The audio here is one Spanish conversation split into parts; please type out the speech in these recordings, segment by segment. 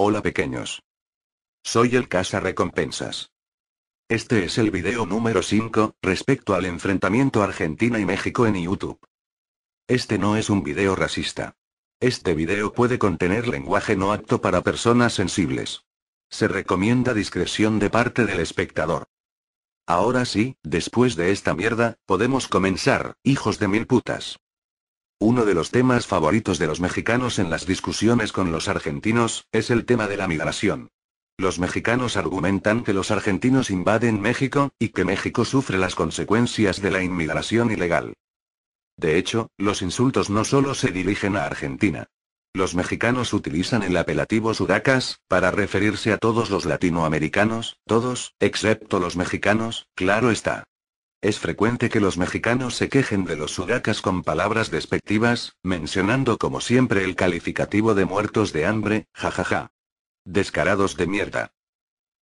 Hola pequeños. Soy el Recompensas. Este es el video número 5, respecto al enfrentamiento Argentina y México en YouTube. Este no es un video racista. Este video puede contener lenguaje no apto para personas sensibles. Se recomienda discreción de parte del espectador. Ahora sí, después de esta mierda, podemos comenzar, hijos de mil putas. Uno de los temas favoritos de los mexicanos en las discusiones con los argentinos, es el tema de la migración. Los mexicanos argumentan que los argentinos invaden México, y que México sufre las consecuencias de la inmigración ilegal. De hecho, los insultos no solo se dirigen a Argentina. Los mexicanos utilizan el apelativo sudacas, para referirse a todos los latinoamericanos, todos, excepto los mexicanos, claro está. Es frecuente que los mexicanos se quejen de los sudacas con palabras despectivas, mencionando como siempre el calificativo de muertos de hambre, jajaja. Descarados de mierda.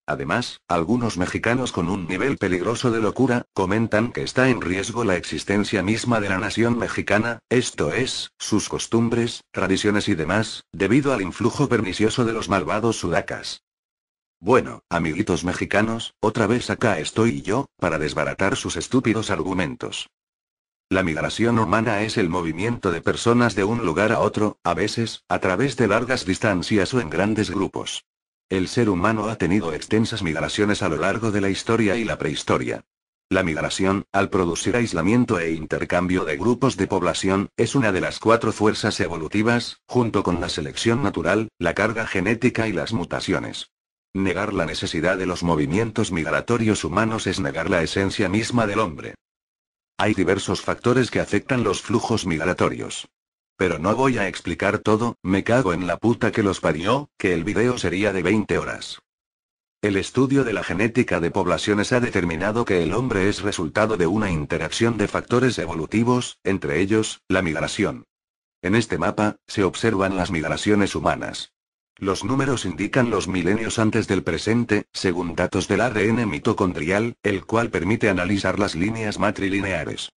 Además, algunos mexicanos con un nivel peligroso de locura, comentan que está en riesgo la existencia misma de la nación mexicana, esto es, sus costumbres, tradiciones y demás, debido al influjo pernicioso de los malvados sudacas. Bueno, amiguitos mexicanos, otra vez acá estoy yo, para desbaratar sus estúpidos argumentos. La migración humana es el movimiento de personas de un lugar a otro, a veces, a través de largas distancias o en grandes grupos. El ser humano ha tenido extensas migraciones a lo largo de la historia y la prehistoria. La migración, al producir aislamiento e intercambio de grupos de población, es una de las 4 fuerzas evolutivas, junto con la selección natural, la carga genética y las mutaciones. Negar la necesidad de los movimientos migratorios humanos es negar la esencia misma del hombre. Hay diversos factores que afectan los flujos migratorios. Pero no voy a explicar todo, me cago en la puta que los parió, que el video sería de 20 horas. El estudio de la genética de poblaciones ha determinado que el hombre es resultado de una interacción de factores evolutivos, entre ellos, la migración. En este mapa, se observan las migraciones humanas. Los números indican los milenios antes del presente, según datos del ADN mitocondrial, el cual permite analizar las líneas matrilineares.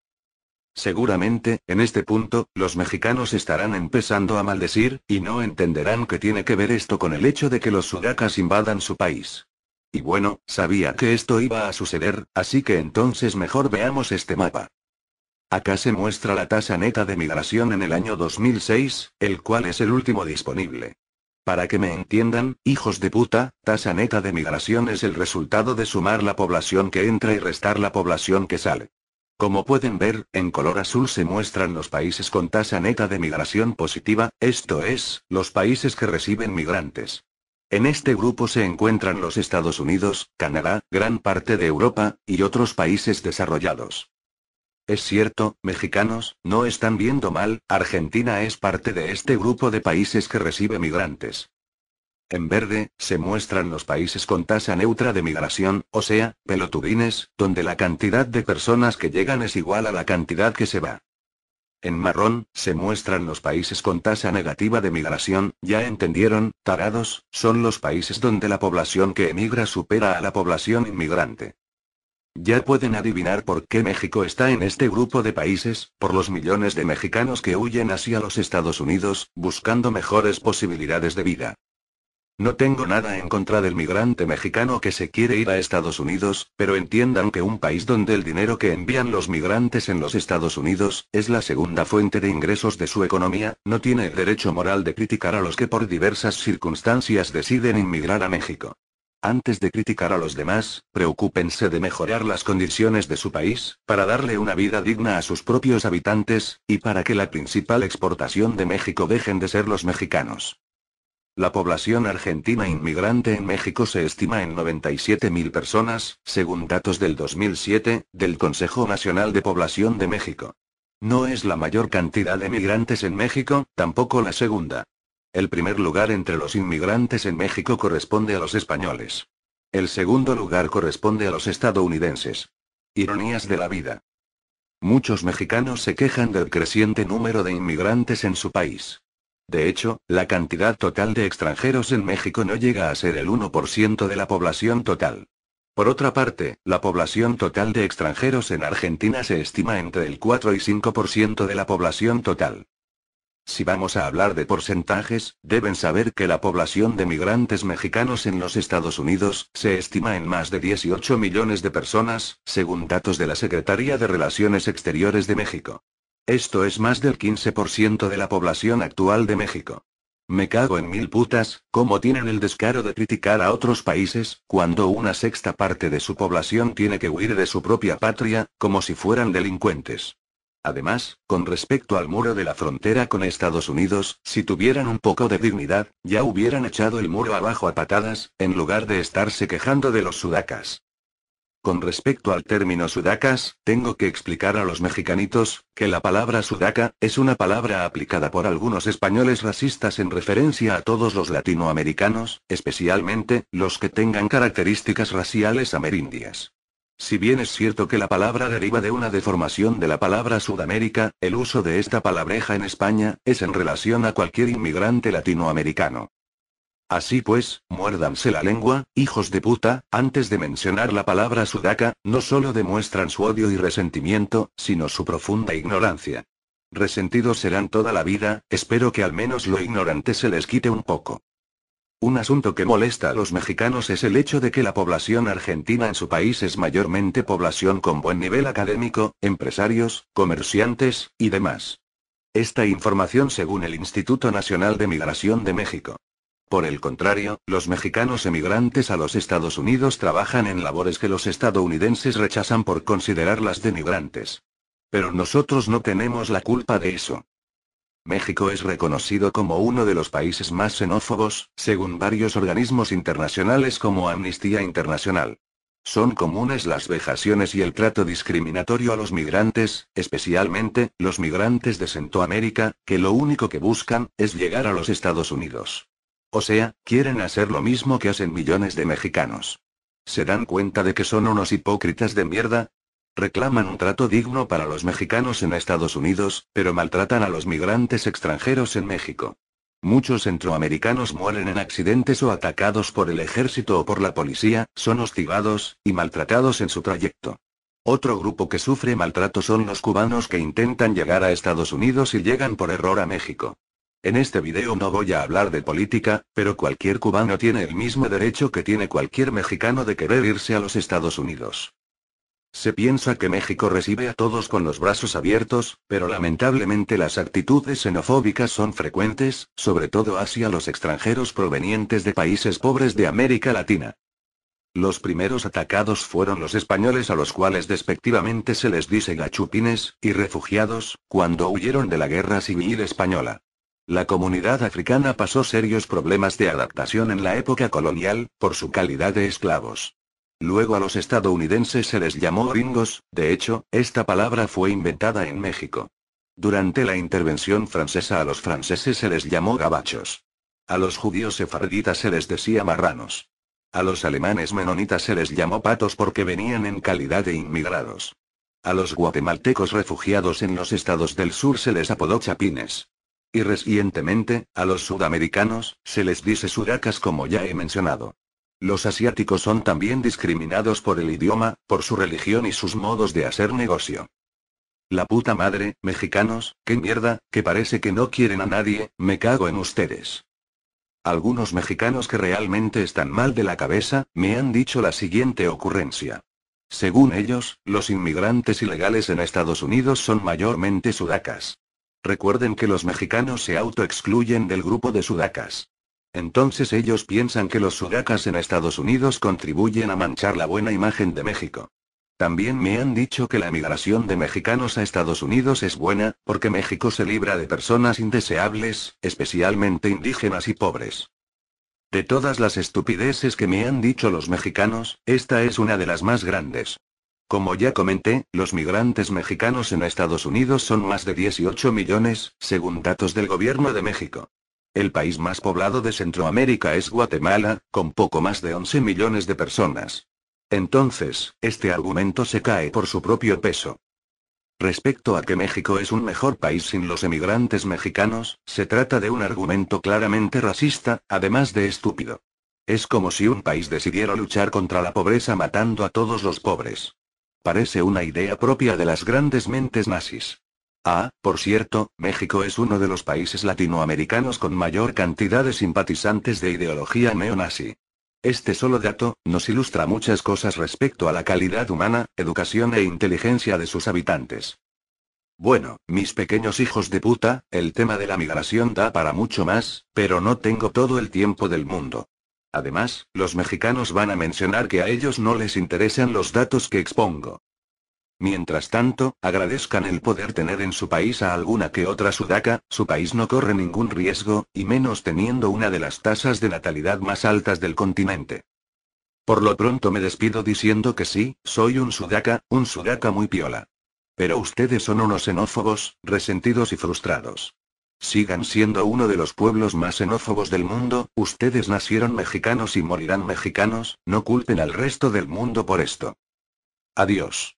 Seguramente, en este punto, los mexicanos estarán empezando a maldecir, y no entenderán que tiene que ver esto con el hecho de que los sudacas invadan su país. Y bueno, sabía que esto iba a suceder, así que entonces mejor veamos este mapa. Acá se muestra la tasa neta de migración en el año 2006, el cual es el último disponible. Para que me entiendan, hijos de puta, tasa neta de migración es el resultado de sumar la población que entra y restar la población que sale. Como pueden ver, en color azul se muestran los países con tasa neta de migración positiva, esto es, los países que reciben migrantes. En este grupo se encuentran los Estados Unidos, Canadá, gran parte de Europa, y otros países desarrollados. Es cierto, mexicanos, no están viendo mal, Argentina es parte de este grupo de países que recibe migrantes. En verde, se muestran los países con tasa neutra de migración, o sea, pelotudines, donde la cantidad de personas que llegan es igual a la cantidad que se va. En marrón, se muestran los países con tasa negativa de migración, ya entendieron, tarados, son los países donde la población que emigra supera a la población inmigrante. Ya pueden adivinar por qué México está en este grupo de países, por los millones de mexicanos que huyen hacia los Estados Unidos, buscando mejores posibilidades de vida. No tengo nada en contra del migrante mexicano que se quiere ir a Estados Unidos, pero entiendan que un país donde el dinero que envían los migrantes en los Estados Unidos, es la segunda fuente de ingresos de su economía, no tiene el derecho moral de criticar a los que por diversas circunstancias deciden inmigrar a México. Antes de criticar a los demás, preocúpense de mejorar las condiciones de su país, para darle una vida digna a sus propios habitantes, y para que la principal exportación de México dejen de ser los mexicanos. La población argentina inmigrante en México se estima en 97.000 personas, según datos del 2007, del Consejo Nacional de Población de México. No es la mayor cantidad de migrantes en México, tampoco la segunda. El primer lugar entre los inmigrantes en México corresponde a los españoles. El segundo lugar corresponde a los estadounidenses. Ironías de la vida. Muchos mexicanos se quejan del creciente número de inmigrantes en su país. De hecho, la cantidad total de extranjeros en México no llega a ser el 1% de la población total. Por otra parte, la población total de extranjeros en Argentina se estima entre el 4 y 5% de la población total. Si vamos a hablar de porcentajes, deben saber que la población de migrantes mexicanos en los Estados Unidos se estima en más de 18 millones de personas, según datos de la Secretaría de Relaciones Exteriores de México. Esto es más del 15% de la población actual de México. Me cago en mil putas, ¿cómo tienen el descaro de criticar a otros países, cuando una sexta parte de su población tiene que huir de su propia patria, como si fueran delincuentes? Además, con respecto al muro de la frontera con Estados Unidos, si tuvieran un poco de dignidad, ya hubieran echado el muro abajo a patadas, en lugar de estarse quejando de los sudacas. Con respecto al término sudacas, tengo que explicar a los mexicanitos, que la palabra sudaca, es una palabra aplicada por algunos españoles racistas en referencia a todos los latinoamericanos, especialmente, los que tengan características raciales amerindias. Si bien es cierto que la palabra deriva de una deformación de la palabra Sudamérica, el uso de esta palabreja en España, es en relación a cualquier inmigrante latinoamericano. Así pues, muérdanse la lengua, hijos de puta, antes de mencionar la palabra sudaca, no solo demuestran su odio y resentimiento, sino su profunda ignorancia. Resentidos serán toda la vida, espero que al menos lo ignorante se les quite un poco. Un asunto que molesta a los mexicanos es el hecho de que la población argentina en su país es mayormente población con buen nivel académico, empresarios, comerciantes, y demás. Esta información según el Instituto Nacional de Migración de México. Por el contrario, los mexicanos emigrantes a los Estados Unidos trabajan en labores que los estadounidenses rechazan por considerarlas denigrantes. Pero nosotros no tenemos la culpa de eso. México es reconocido como uno de los países más xenófobos, según varios organismos internacionales como Amnistía Internacional. Son comunes las vejaciones y el trato discriminatorio a los migrantes, especialmente, los migrantes de Centroamérica, que lo único que buscan, es llegar a los Estados Unidos. O sea, quieren hacer lo mismo que hacen millones de mexicanos. ¿Se dan cuenta de que son unos hipócritas de mierda? Reclaman un trato digno para los mexicanos en Estados Unidos, pero maltratan a los migrantes extranjeros en México. Muchos centroamericanos mueren en accidentes o atacados por el ejército o por la policía, son hostigados y maltratados en su trayecto. Otro grupo que sufre maltrato son los cubanos que intentan llegar a Estados Unidos y llegan por error a México. En este video no voy a hablar de política, pero cualquier cubano tiene el mismo derecho que tiene cualquier mexicano de querer irse a los Estados Unidos. Se piensa que México recibe a todos con los brazos abiertos, pero lamentablemente las actitudes xenofóbicas son frecuentes, sobre todo hacia los extranjeros provenientes de países pobres de América Latina. Los primeros atacados fueron los españoles, a los cuales despectivamente se les dice gachupines, y refugiados, cuando huyeron de la Guerra Civil Española. La comunidad africana pasó serios problemas de adaptación en la época colonial, por su calidad de esclavos. Luego a los estadounidenses se les llamó gringos, de hecho, esta palabra fue inventada en México. Durante la intervención francesa a los franceses se les llamó gabachos. A los judíos sefarditas se les decía marranos. A los alemanes menonitas se les llamó patos porque venían en calidad de inmigrados. A los guatemaltecos refugiados en los estados del sur se les apodó chapines. Y recientemente, a los sudamericanos, se les dice sudacas como ya he mencionado. Los asiáticos son también discriminados por el idioma, por su religión y sus modos de hacer negocio. La puta madre, mexicanos, qué mierda, que parece que no quieren a nadie, me cago en ustedes. Algunos mexicanos que realmente están mal de la cabeza, me han dicho la siguiente ocurrencia. Según ellos, los inmigrantes ilegales en Estados Unidos son mayormente sudacas. Recuerden que los mexicanos se autoexcluyen del grupo de sudacas. Entonces ellos piensan que los sudacas en Estados Unidos contribuyen a manchar la buena imagen de México. También me han dicho que la emigración de mexicanos a Estados Unidos es buena, porque México se libra de personas indeseables, especialmente indígenas y pobres. De todas las estupideces que me han dicho los mexicanos, esta es una de las más grandes. Como ya comenté, los migrantes mexicanos en Estados Unidos son más de 18 millones, según datos del gobierno de México. El país más poblado de Centroamérica es Guatemala, con poco más de 11 millones de personas. Entonces, este argumento se cae por su propio peso. Respecto a que México es un mejor país sin los emigrantes mexicanos, se trata de un argumento claramente racista, además de estúpido. Es como si un país decidiera luchar contra la pobreza matando a todos los pobres. Parece una idea propia de las grandes mentes nazis. Ah, por cierto, México es uno de los países latinoamericanos con mayor cantidad de simpatizantes de ideología neonazi. Este solo dato, nos ilustra muchas cosas respecto a la calidad humana, educación e inteligencia de sus habitantes. Bueno, mis pequeños hijos de puta, el tema de la migración da para mucho más, pero no tengo todo el tiempo del mundo. Además, los mexicanos van a mencionar que a ellos no les interesan los datos que expongo. Mientras tanto, agradezcan el poder tener en su país a alguna que otra sudaca, su país no corre ningún riesgo, y menos teniendo una de las tasas de natalidad más altas del continente. Por lo pronto me despido diciendo que sí, soy un sudaca muy piola. Pero ustedes son unos xenófobos, resentidos y frustrados. Sigan siendo uno de los pueblos más xenófobos del mundo, ustedes nacieron mexicanos y morirán mexicanos, no culpen al resto del mundo por esto. Adiós.